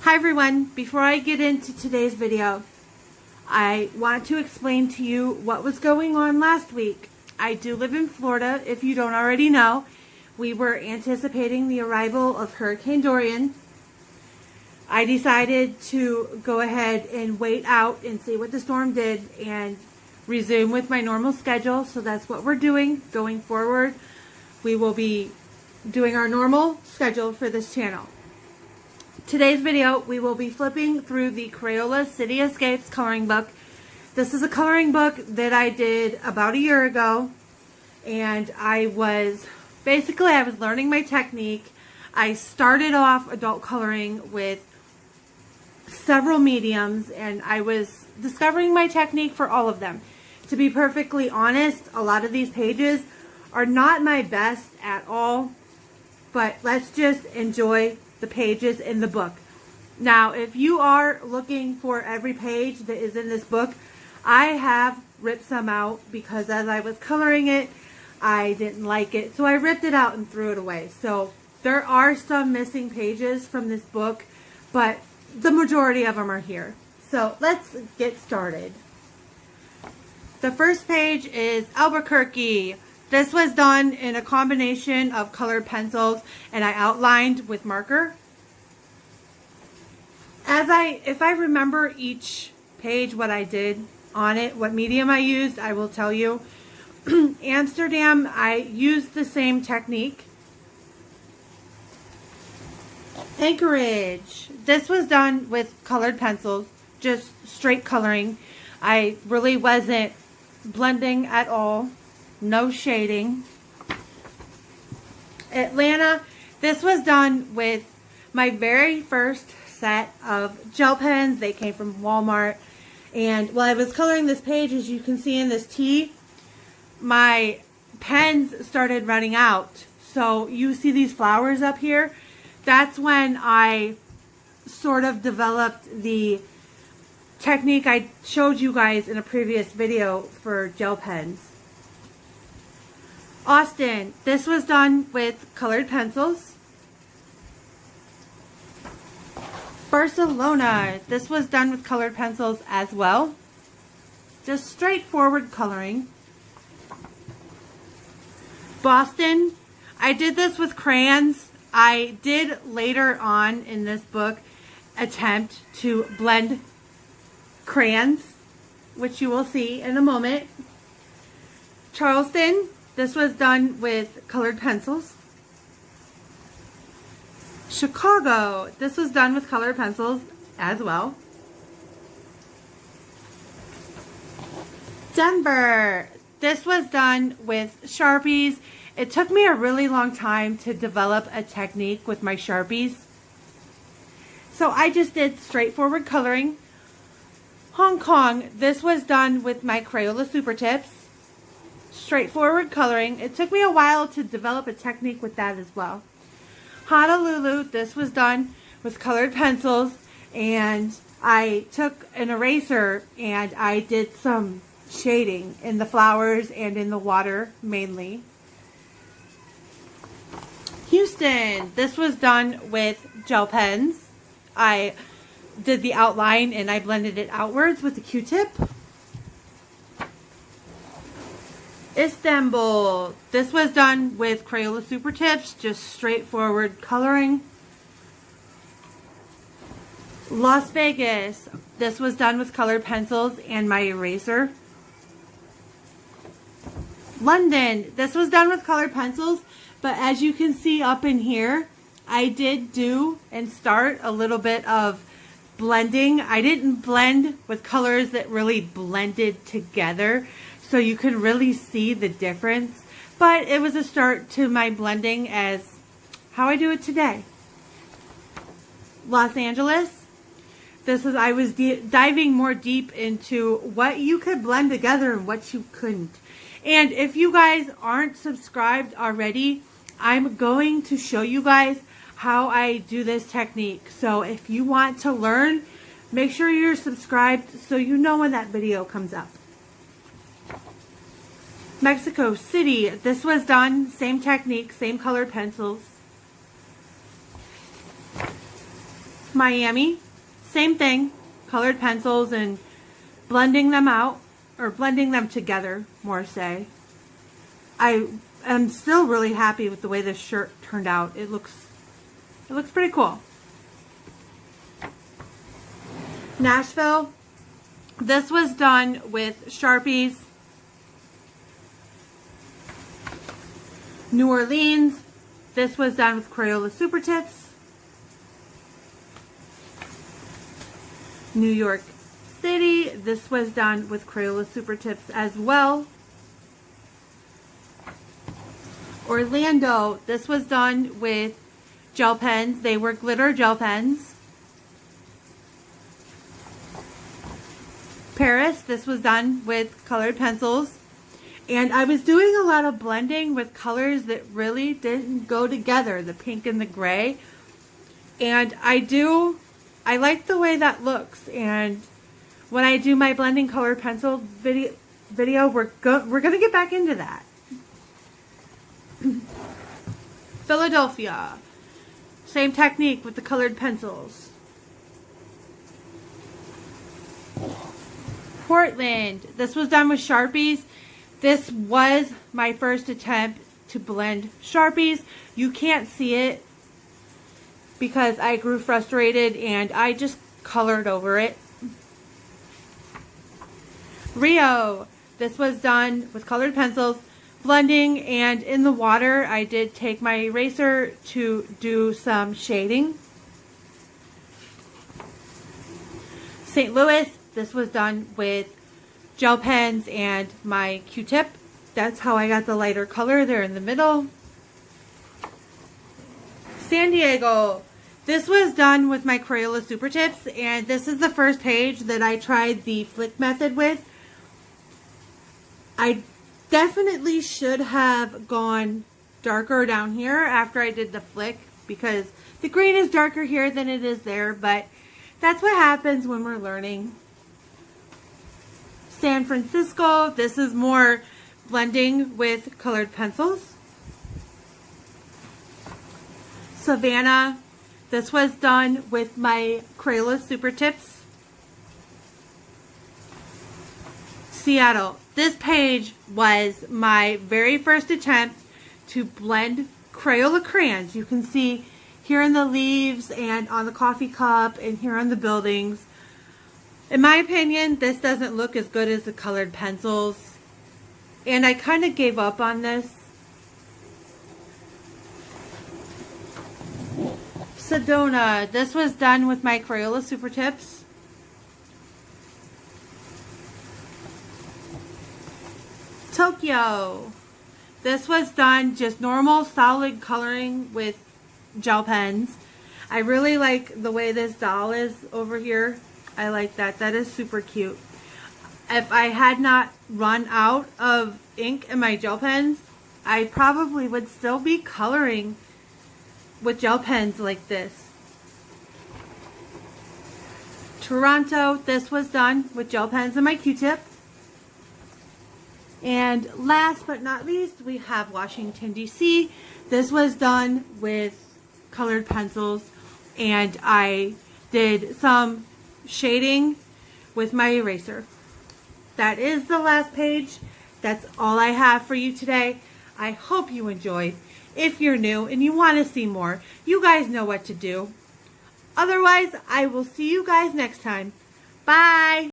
Hi everyone, before I get into today's video, I want to explain to you what was going on last week. I do live in Florida, if you don't already know. We were anticipating the arrival of Hurricane Dorian. I decided to go ahead and wait out and see what the storm did and resume with my normal schedule. So that's what we're doing going forward. We will be doing our normal schedule for this channel. Today's video, we will be flipping through the Crayola City Escapes coloring book. This is a coloring book that I did about a year ago, and I was learning my technique. I started off adult coloring with several mediums, and I was discovering my technique for all of them. To be perfectly honest, a lot of these pages are not my best at all, but let's just enjoy the pages in the book. Now, if you are looking for every page that is in this book, I have ripped some out because as I was coloring it, I didn't like it. So I ripped it out and threw it away. So there are some missing pages from this book, but the majority of them are here. So let's get started. The first page is Albuquerque. This was done in a combination of colored pencils, and I outlined with marker. If I remember each page what I did on it, what medium I used, I will tell you. Amsterdam, I used the same technique. Anchorage, this was done with colored pencils, just straight coloring. I really wasn't blending at all. No shading. Atlanta, this was done with my very first set of gel pens. They came from Walmart. And while I was coloring this page, as you can see in this T, my pens started running out. So you see these flowers up here? That's when I sort of developed the technique I showed you guys in a previous video for gel pens. Austin, this was done with colored pencils. Barcelona, this was done with colored pencils as well. Just straightforward coloring. Boston, I did this with crayons. I did later on in this book attempt to blend crayons, which you will see in a moment. Charleston, this was done with colored pencils. Chicago, this was done with colored pencils as well. Denver, this was done with Sharpies. It took me a really long time to develop a technique with my Sharpies. So I just did straightforward coloring. Hong Kong, this was done with my Crayola Super Tips. Straightforward coloring. It took me a while to develop a technique with that as well. Honolulu, this was done with colored pencils, and I took an eraser and I did some shading in the flowers and in the water mainly. Houston, this was done with gel pens. I did the outline and I blended it outwards with the Q-tip. Istanbul, this was done with Crayola Super Tips, just straightforward coloring. Las Vegas, this was done with colored pencils and my eraser. London, this was done with colored pencils, but as you can see up in here, I did do and start a little bit of blending. I didn't blend with colors that really blended together, so you could really see the difference. But it was a start to my blending as how I do it today. Los Angeles. I was diving more deep into what you could blend together and what you couldn't. And if you guys aren't subscribed already, I'm going to show you guys how I do this technique. So if you want to learn, make sure you're subscribed so you know when that video comes up. Mexico City, this was done, same technique, same colored pencils. Miami, same thing, colored pencils and blending them out, or blending them together, more say. I am still really happy with the way this shirt turned out. It looks pretty cool. Nashville, this was done with Sharpies. New Orleans, this was done with Crayola Super Tips. New York City, this was done with Crayola Super Tips as well. Orlando, this was done with gel pens. They were glitter gel pens. Paris, this was done with colored pencils. And I was doing a lot of blending with colors that really didn't go together, the pink and the gray. And I like the way that looks. And when I do my blending colored pencil video, we're gonna get back into that. Philadelphia, same technique with the colored pencils. Portland, this was done with Sharpies. This was my first attempt to blend Sharpies. You can't see it because I grew frustrated and I just colored over it. Rio, this was done with colored pencils, blending, and in the water I did take my eraser to do some shading. St. Louis, this was done with gel pens and my Q-tip. That's how I got the lighter color there in the middle. San Diego, this was done with my Crayola Super Tips, and this is the first page that I tried the flick method with. I definitely should have gone darker down here after I did the flick because the green is darker here than it is there, but that's what happens when we're learning. San Francisco, this is more blending with colored pencils. Savannah, this was done with my Crayola Super Tips. Seattle, this page was my very first attempt to blend Crayola crayons. You can see here in the leaves and on the coffee cup and here on the buildings. In my opinion, this doesn't look as good as the colored pencils, and I kind of gave up on this. Sedona, this was done with my Crayola Super Tips. Tokyo, this was done just normal solid coloring with gel pens. I really like the way this doll is over here. I like that. That is super cute. If I had not run out of ink in my gel pens, I probably would still be coloring with gel pens like this. Toronto, this was done with gel pens and my Q-tip. And last but not least, we have Washington, D.C. This was done with colored pencils, and I did some shading with my eraser. That is the last page. That's all I have for you today. I hope you enjoyed. If you're new and you want to see more, you guys know what to do. Otherwise, I will see you guys next time. Bye!